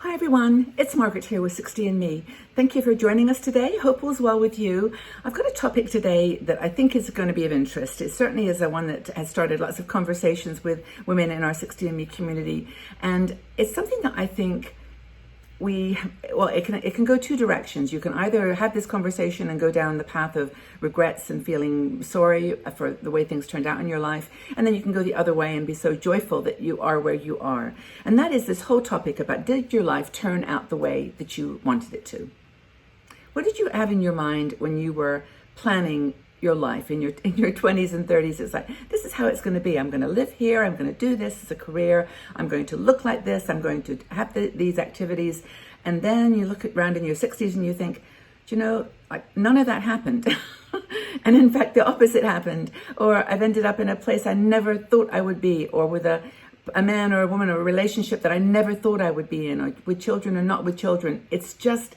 Hi everyone, it's Margaret here with 60 and Me. Thank you for joining us today. Hope all's well with you. I've got a topic today that I think is going to be of interest. It certainly is one that has started lots of conversations with women in our 60 and Me community. And it's something that I think it can go two directions. You can either have this conversation and go down the path of regrets and feeling sorry for the way things turned out in your life, and then you can go the other way and be so joyful that you are where you are. And that is this whole topic about, did your life turn out the way that you wanted it to? What did you have in your mind when you were planning your life in your 20s and 30s? It's like, this is how it's going to be. I'm going to live here. I'm going to do this as a career. I'm going to look like this. I'm going to have these activities. And then you look around in your 60s and you think, none of that happened. And in fact, the opposite happened. Or I've ended up in a place I never thought I would be, or with a man or a woman, or a relationship that I never thought I would be in, or with children or not with children. It's just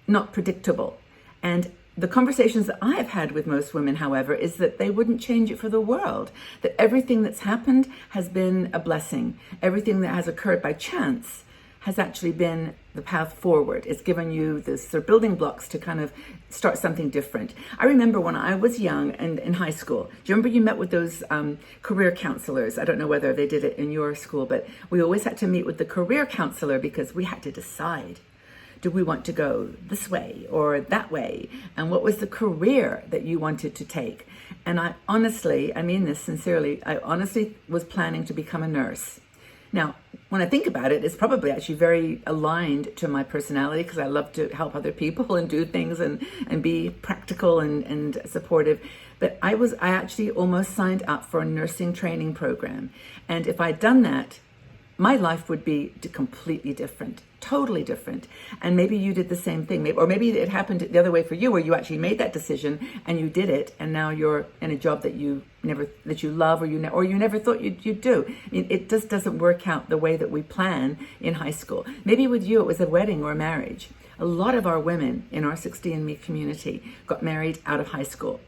not predictable. And the conversations that I have had with most women, however, is that they wouldn't change it for the world. That everything that's happened has been a blessing. Everything that has occurred by chance has actually been the path forward. It's given you the sort of building blocks to kind of start something different. I remember when I was young and in high school, do you remember you met with those career counselors? I don't know whether they did it in your school, but we always had to meet with the career counselor because we had to decide. Do we want to go this way or that way? And what was the career that you wanted to take? And I mean this sincerely, I honestly was planning to become a nurse. Now, when I think about it, it's probably actually very aligned to my personality because I love to help other people and do things and be practical and supportive. But I actually almost signed up for a nursing training program. And if I'd done that, my life would be completely different, totally different. And maybe you did the same thing, or maybe it happened the other way for you, where you actually made that decision and you did it, and now you're in a job that you love, or you never thought you'd do. I mean, it just doesn't work out the way that we plan in high school. Maybe with you it was a wedding or a marriage. A lot of our women in our 60 and Me community got married out of high school.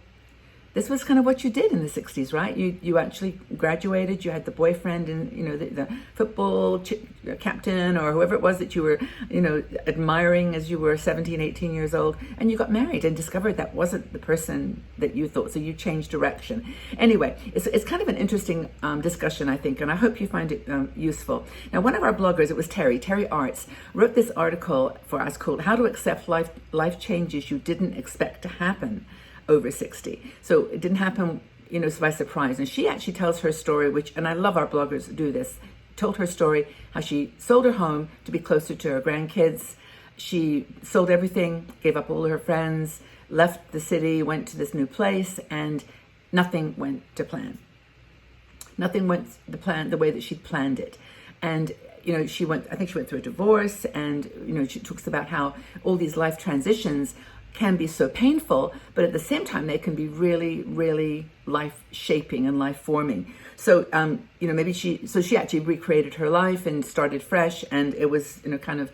This was kind of what you did in the 60s, right? You actually graduated, you had the boyfriend and, the football captain or whoever it was that you were, admiring as you were 17, 18 years old, and you got married and discovered that wasn't the person that you thought, so you changed direction. Anyway, it's kind of an interesting discussion, I think, and I hope you find it useful. Now, one of our bloggers, it was Terry Arts, wrote this article for us called How to Accept Life Changes You Didn't Expect to Happen over 60. So it didn't happen, by surprise. And she actually tells her story, and I love our bloggers do this, told her story, how she sold her home to be closer to her grandkids. She sold everything, gave up all her friends, left the city, went to this new place, and nothing went to plan. Nothing went the way that she'd planned it. And I think she went through a divorce, and she talks about how all these life transitions can be so painful, but at the same time they can be really, really life shaping and life forming. So maybe she actually recreated her life and started fresh, and it was kind of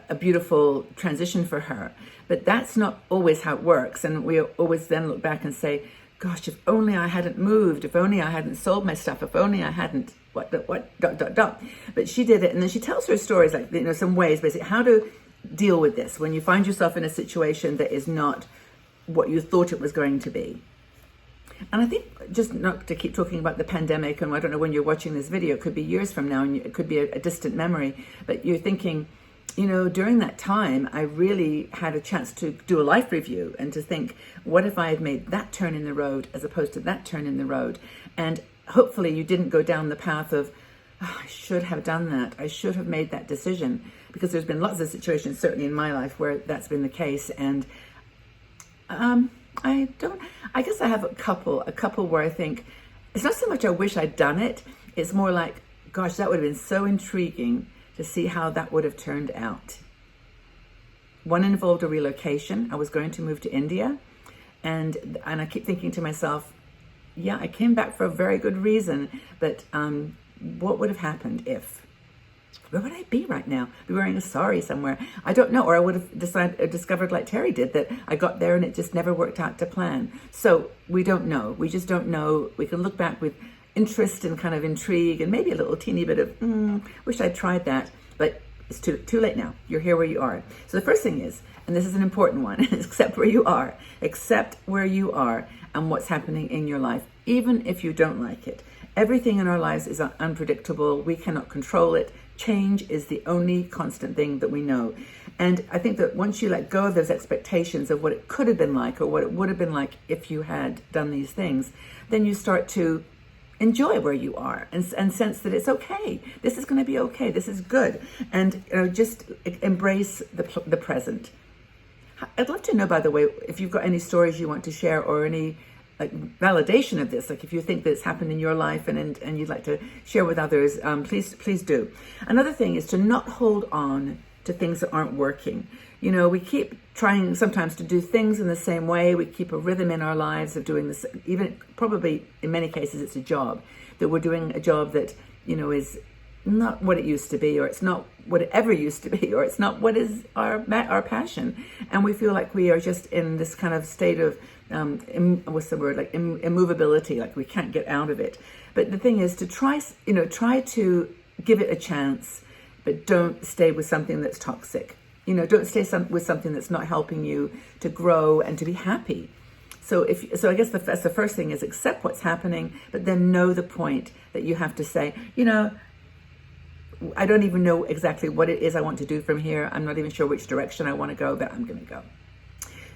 a beautiful transition for her. But that's not always how it works, and we always then look back and say, gosh, if only I hadn't moved, if only I hadn't sold my stuff, if only I hadn't what. But she did it, and then she tells her stories, like some ways basically how to deal with this when you find yourself in a situation that is not what you thought it was going to be. And I think, just not to keep talking about the pandemic, and I don't know when you're watching this video, it could be years from now and it could be a distant memory, but you're thinking, during that time I really had a chance to do a life review and to think, what if I had made that turn in the road as opposed to that turn in the road? And hopefully you didn't go down the path of, I should have done that, I should have made that decision, because there's been lots of situations, certainly in my life, where that's been the case. And I guess I have a couple where I think, it's not so much I wish I'd done it, it's more like, gosh, that would have been so intriguing to see how that would have turned out. One involved a relocation. I was going to move to India, and I keep thinking to myself, yeah, I came back for a very good reason, but what would have happened if? Where would I be right now? Be wearing a sari somewhere? I don't know. Or I would have discovered, like Terry did, that I got there and it just never worked out to plan. So we don't know. We just don't know. We can look back with interest and kind of intrigue and maybe a little teeny bit of, wish I'd tried that. But It's too late now. You're here where you are. So the first thing is, and this is an important one, accept where you are. Accept where you are and what's happening in your life, even if you don't like it. Everything in our lives is unpredictable. We cannot control it. Change is the only constant thing that we know. And I think that once you let go of those expectations of what it could have been like or what it would have been like if you had done these things, then you start to enjoy where you are and sense that it's okay. This is going to be okay. This is good. And just embrace the present. I'd love to know, by the way, if you've got any stories you want to share or any validation of this, if you think that it's happened in your life and you'd like to share with others, please do. Another thing is to not hold on to things that aren't working. We keep trying sometimes to do things in the same way. We keep a rhythm in our lives of doing this. Even probably in many cases, it's a job that we're doing, a job that, is not what it used to be, or it's not what it ever used to be, or it's not what is our passion. And we feel like we are just in this kind of state of, immovability, like we can't get out of it. But the thing is to try to give it a chance, but don't stay with something that's toxic. Don't stay with something that's not helping you to grow and to be happy. So I guess that's the first thing is accept what's happening, but then know the point that you have to say, I don't even know exactly what it is I want to do from here. I'm not even sure which direction I want to go, but I'm going to go.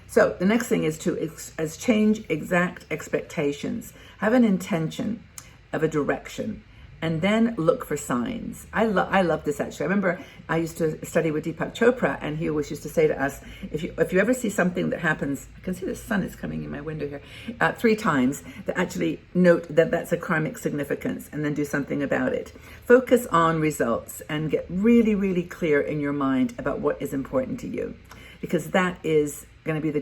So the next thing is to change exact expectations. Have an intention of a direction, and then look for signs. I love this actually. I remember I used to study with Deepak Chopra, and he always used to say to us, if you ever see something that happens, I can see the sun is coming in my window here, 3 times, that actually note that that's a karmic significance, and then do something about it. Focus on results and get really, really clear in your mind about what is important to you, because that is going to be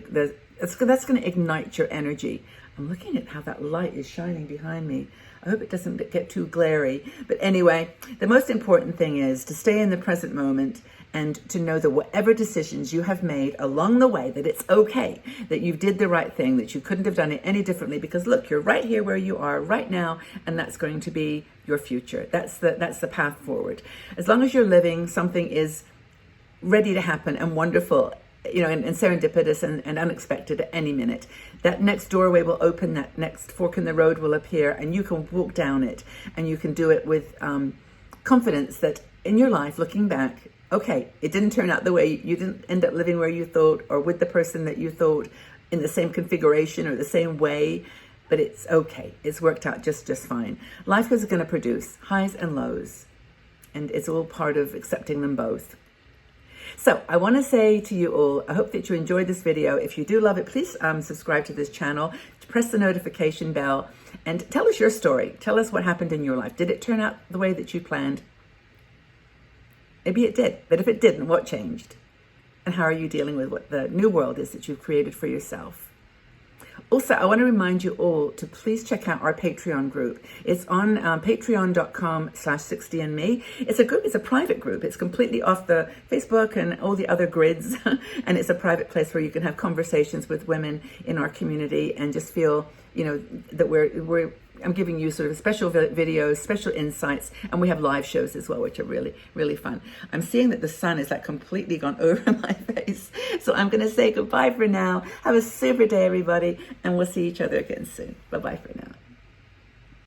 that's going to ignite your energy. I'm looking at how that light is shining behind me. I hope it doesn't get too glary. But anyway, the most important thing is to stay in the present moment and to know that whatever decisions you have made along the way, that it's okay, that you did the right thing, that you couldn't have done it any differently, because look, you're right here where you are right now, and that's going to be your future. That's the path forward. As long as you're living, something is ready to happen and wonderful, and serendipitous and unexpected at any minute. That next doorway will open, that next fork in the road will appear, and you can walk down it, and you can do it with confidence that in your life, looking back, okay, it didn't turn out the way, you didn't end up living where you thought, or with the person that you thought in the same configuration or the same way, but it's okay. It's worked out just fine. Life is going to produce highs and lows, and it's all part of accepting them both. So I want to say to you all, I hope that you enjoyed this video. If you do love it, please subscribe to this channel, press the notification bell, and tell us your story. Tell us what happened in your life. Did it turn out the way that you planned? Maybe it did, but if it didn't, what changed? And how are you dealing with what the new world is that you've created for yourself? Also, I want to remind you all to please check out our Patreon group. It's on patreon.com/60andme. It's a group, it's a private group. It's completely off the Facebook and all the other grids. And it's a private place where you can have conversations with women in our community and just feel, that I'm giving you sort of special videos, special insights, and we have live shows as well, which are really, really fun. I'm seeing that the sun is completely gone over my face. So I'm going to say goodbye for now. Have a super day, everybody, and we'll see each other again soon. Bye-bye for now.